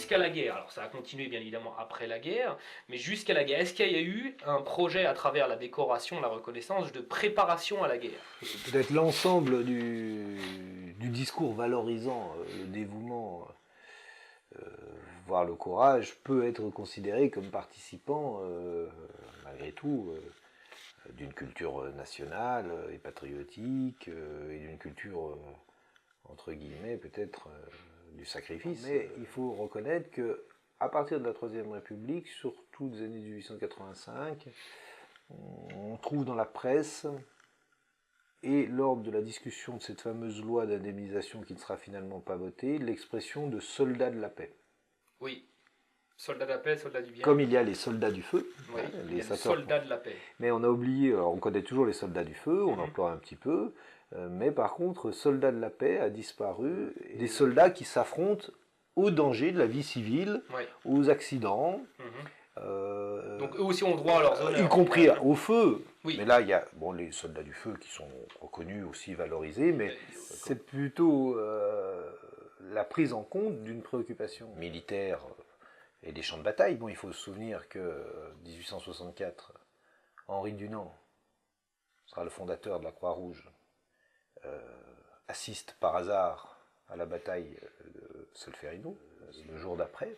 jusqu'à la guerre, alors ça a continué bien évidemment après la guerre, mais jusqu'à la guerre, est-ce qu'il y a eu un projet à travers la décoration, la reconnaissance, de préparation à la guerre? Peut-être l'ensemble du discours valorisant le dévouement, voire le courage, peut être considéré comme participant, malgré tout, d'une culture nationale et patriotique, et d'une culture, entre guillemets, peut-être du sacrifice. Mais il faut reconnaître que à partir de la Troisième République, surtout des années 1885, on trouve dans la presse, et lors de la discussion de cette fameuse loi d'indemnisation qui ne sera finalement pas votée, l'expression de soldats de la paix. Oui. Soldats de la paix, soldats du bien. Comme il y a les soldats du feu, oui, les soldats de la paix. Mais on a oublié, alors on connaît toujours les soldats du feu, on emploie un petit peu, mais par contre, soldats de la paix a disparu, des soldats qui s'affrontent aux dangers de la vie civile, aux accidents. Donc eux aussi ont droit à leurs honneurs. Y compris au feu. Oui. Mais là, il y a les soldats du feu qui sont reconnus, aussi valorisés, mais c'est plutôt la prise en compte d'une préoccupation militaire et des champs de bataille. Bon, il faut se souvenir que 1864, Henri Dunant sera le fondateur de la Croix-Rouge, assiste par hasard à la bataille de Solferino. Le jour d'après,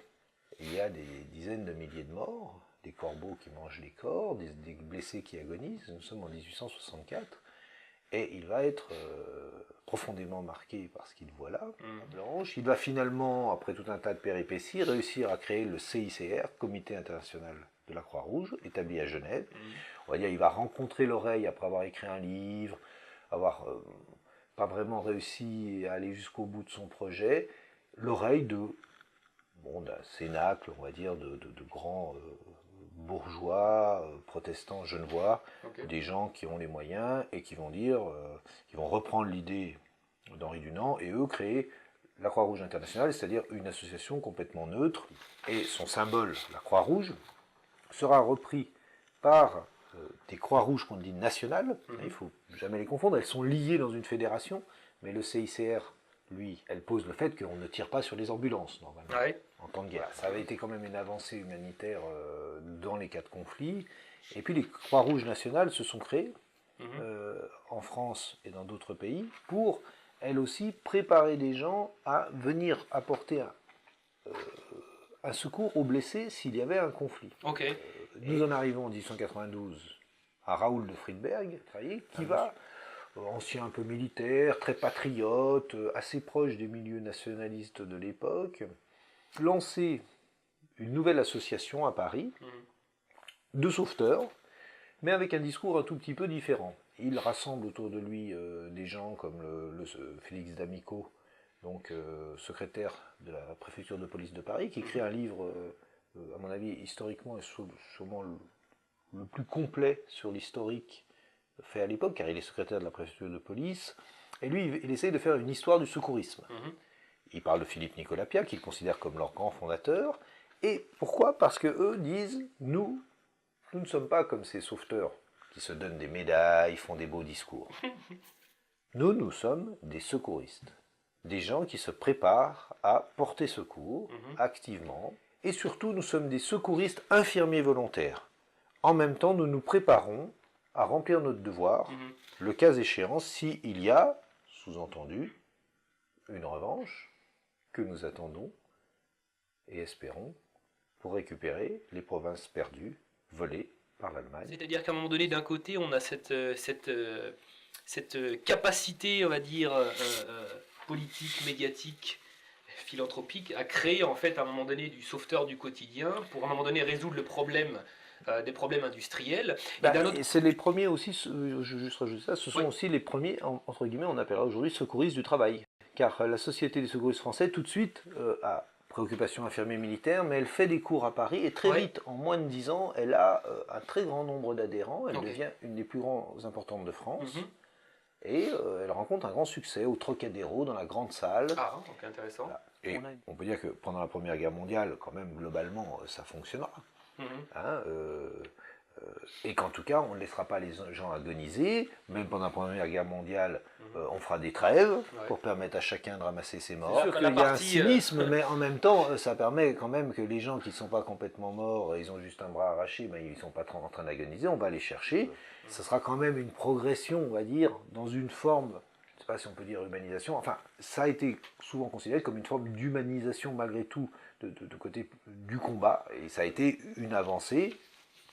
il y a des dizaines de milliers de morts, des corbeaux qui mangent les corps, des blessés qui agonisent. Nous sommes en 1864, et il va être profondément marqué par ce qu'il voit là. Blanche. Il va finalement, après tout un tas de péripéties, réussir à créer le CICR, Comité international de la Croix-Rouge, établi à Genève. On va dire, il va rencontrer l'oreille après avoir écrit un livre, avoir pas vraiment réussi à aller jusqu'au bout de son projet, l'oreille d'un cénacle, on va dire, de grands bourgeois, protestants, genevois, des gens qui ont les moyens et qui vont dire, qui vont reprendre l'idée d'Henri Dunant et eux créer la Croix-Rouge internationale, c'est-à-dire une association complètement neutre, et son symbole, la Croix-Rouge, sera repris par des Croix-Rouges qu'on dit nationales, il ne faut jamais les confondre, elles sont liées dans une fédération, mais le CICR, lui, elle pose le fait qu'on ne tire pas sur les ambulances, normalement, en temps de guerre. Ça avait été quand même une avancée humanitaire dans les cas de conflit, et puis les Croix-Rouges nationales se sont créées, en France et dans d'autres pays, pour, elles aussi, préparer des gens à venir apporter un secours aux blessés s'il y avait un conflit. Nous en arrivons en 1892 à Raoul de Friedberg, qui va, ancien un peu militaire, très patriote, assez proche des milieux nationalistes de l'époque, lancer une nouvelle association à Paris de sauveteurs, mais avec un discours un tout petit peu différent. Il rassemble autour de lui des gens comme le Félix D'Amico, donc secrétaire de la préfecture de police de Paris, qui écrit un livre, à mon avis, historiquement et sûrement le plus complet sur l'historique fait à l'époque, car il est secrétaire de la préfecture de police, et lui, il essaye de faire une histoire du secourisme. Il parle de Philippe Nicolas Piat, qu'il considère comme leur grand fondateur, et pourquoi? Parce que eux disent, nous ne sommes pas comme ces sauveteurs qui se donnent des médailles, font des beaux discours. Nous sommes des secouristes. Des gens qui se préparent à porter secours activement. Et surtout, nous sommes des secouristes infirmiers volontaires. En même temps, nous nous préparons à remplir notre devoir, le cas échéant, s'il y a, sous-entendu, une revanche que nous attendons et espérons pour récupérer les provinces perdues, volées par l'Allemagne. C'est-à-dire qu'à un moment donné, d'un côté, on a cette capacité, on va dire, politique, médiatique, philanthropique, à créer en fait à un moment donné du sauveteur du quotidien pour à un moment donné résoudre le problème des problèmes industriels. Et c'est les premiers aussi, je juste rajouter ça, ce sont aussi les premiers, entre guillemets, on appellera aujourd'hui secouristes du travail. Car la Société des secouristes français, tout de suite, a préoccupation infirmier militaire, mais elle fait des cours à Paris, et très vite, en moins de 10 ans, elle a un très grand nombre d'adhérents, elle devient une des plus importantes de France. Et elle rencontre un grand succès au Trocadéro, dans la grande salle. Ah, ok, intéressant. Voilà. Et on peut dire que pendant la Première Guerre mondiale, quand même, globalement, ça fonctionnera. Et qu'en tout cas, on ne laissera pas les gens agoniser. Même pendant la Première Guerre mondiale, on fera des trêves pour permettre à chacun de ramasser ses morts. sûr Il y a un cynisme, mais en même temps, ça permet quand même que les gens qui ne sont pas complètement morts, ils ont juste un bras arraché, mais ils ne sont pas en train d'agoniser, on va les chercher. Ce sera quand même une progression, on va dire, dans une forme, je ne sais pas si on peut dire humanisation, enfin, ça a été souvent considéré comme une forme d'humanisation malgré tout, de côté du combat, et ça a été une avancée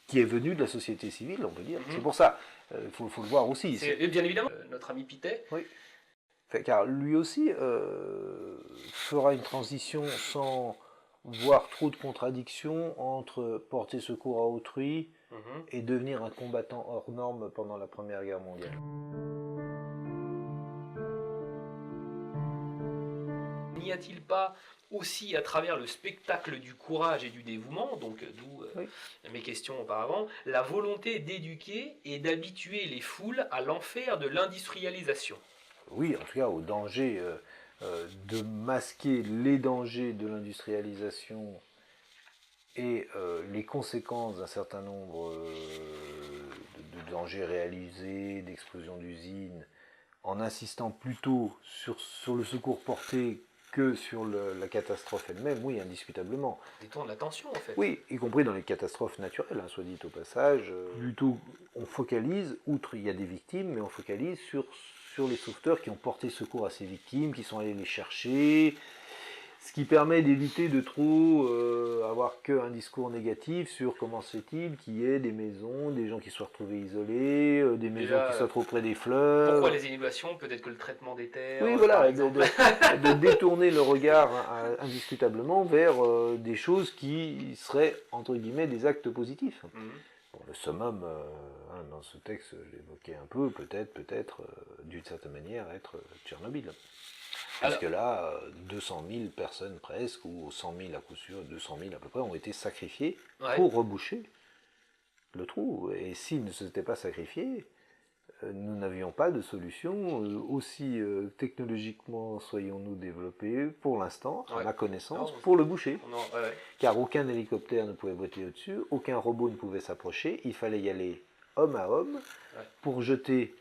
qui est venue de la société civile, on peut dire. C'est pour ça, il faut le voir aussi. Et bien évidemment, notre ami Pittet. Oui. Car lui aussi fera une transition sans voir trop de contradictions entre porter secours à autrui et devenir un combattant hors norme pendant la Première Guerre mondiale. N'y a-t-il pas aussi à travers le spectacle du courage et du dévouement, donc d'où mes questions auparavant, la volonté d'éduquer et d'habituer les foules à l'enfer de l'industrialisation? Oui, en tout cas au danger de masquer les dangers de l'industrialisation et les conséquences d'un certain nombre de dangers réalisés, d'explosions d'usines, en insistant plutôt sur le secours porté que sur la catastrophe elle-même, oui, indiscutablement. Détourne l'attention, en fait. Oui, y compris dans les catastrophes naturelles, soit dit au passage. Plutôt, on focalise, outre il y a des victimes, mais on focalise sur les sauveteurs qui ont porté secours à ces victimes, qui sont allés les chercher, ce qui permet d'éviter de trop avoir qu'un discours négatif sur comment se fait-il qu'il y ait des maisons, des gens qui soient retrouvés isolés, des maisons qui soient trop près des fleuves. Pourquoi les inondations? Peut-être que le traitement des terres. Oui, voilà, de détourner le regard indiscutablement vers des choses qui seraient, entre guillemets, des actes positifs. Bon, le summum, dans ce texte, je l'évoquais un peu, peut-être, d'une certaine manière, être Tchernobyl. Puisque là, 200 000 personnes presque, ou 100 000 à coup sûr, 200 000 à peu près, ont été sacrifiées pour reboucher le trou. Et s'ils ne s'étaient pas sacrifiés, nous n'avions pas de solution aussi technologiquement soyons-nous développés pour l'instant, à ma connaissance, pour le boucher. Car aucun hélicoptère ne pouvait voler au-dessus, aucun robot ne pouvait s'approcher, il fallait y aller homme à homme pour jeter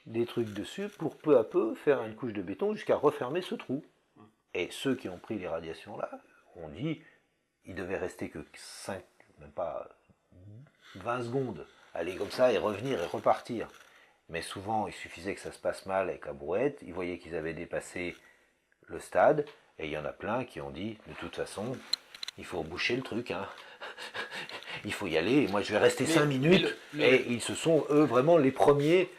des trucs dessus pour peu à peu faire une couche de béton jusqu'à refermer ce trou. Et ceux qui ont pris les radiations là, ont dit il devait rester que 5, même pas 20 secondes, aller comme ça et revenir et repartir. Mais souvent il suffisait que ça se passe mal avec la brouette, ils voyaient qu'ils avaient dépassé le stade, et il y en a plein qui ont dit de toute façon il faut boucher le truc, hein. Il faut y aller, moi je vais rester 5 minutes, et ils se sont eux vraiment les premiers.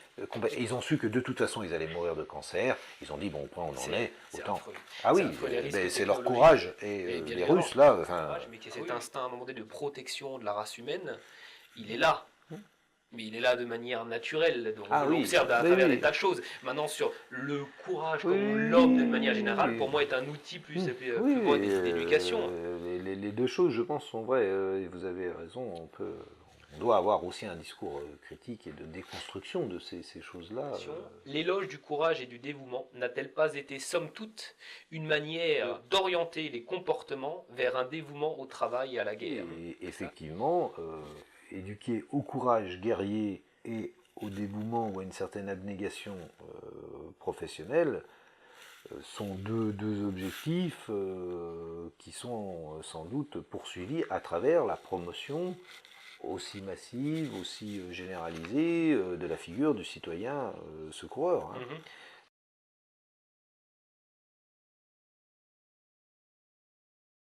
Ils ont su que de toute façon ils allaient mourir de cancer. Ils ont dit bon, au point où on en est, autant. Ah oui, c'est leur courage. Et les Russes là. Mais cet instinct à un moment donné de protection de la race humaine, il est là. Mais il est là de manière naturelle. Donc on l'observe à travers des tas de choses. Maintenant, sur le courage, comme l'homme de manière générale, pour moi est un outil plus bon d'éducation. Les deux choses, je pense, sont vraies. Et vous avez raison. On doit avoir aussi un discours critique et de déconstruction de ces choses-là. L'éloge du courage et du dévouement n'a-t-elle pas été, somme toute, une manière d'orienter les comportements vers un dévouement au travail et à la guerre? Et effectivement, éduquer au courage guerrier et au dévouement ou à une certaine abnégation professionnelle sont deux objectifs qui sont sans doute poursuivis à travers la promotion aussi massive, aussi généralisée de la figure du citoyen secoureur.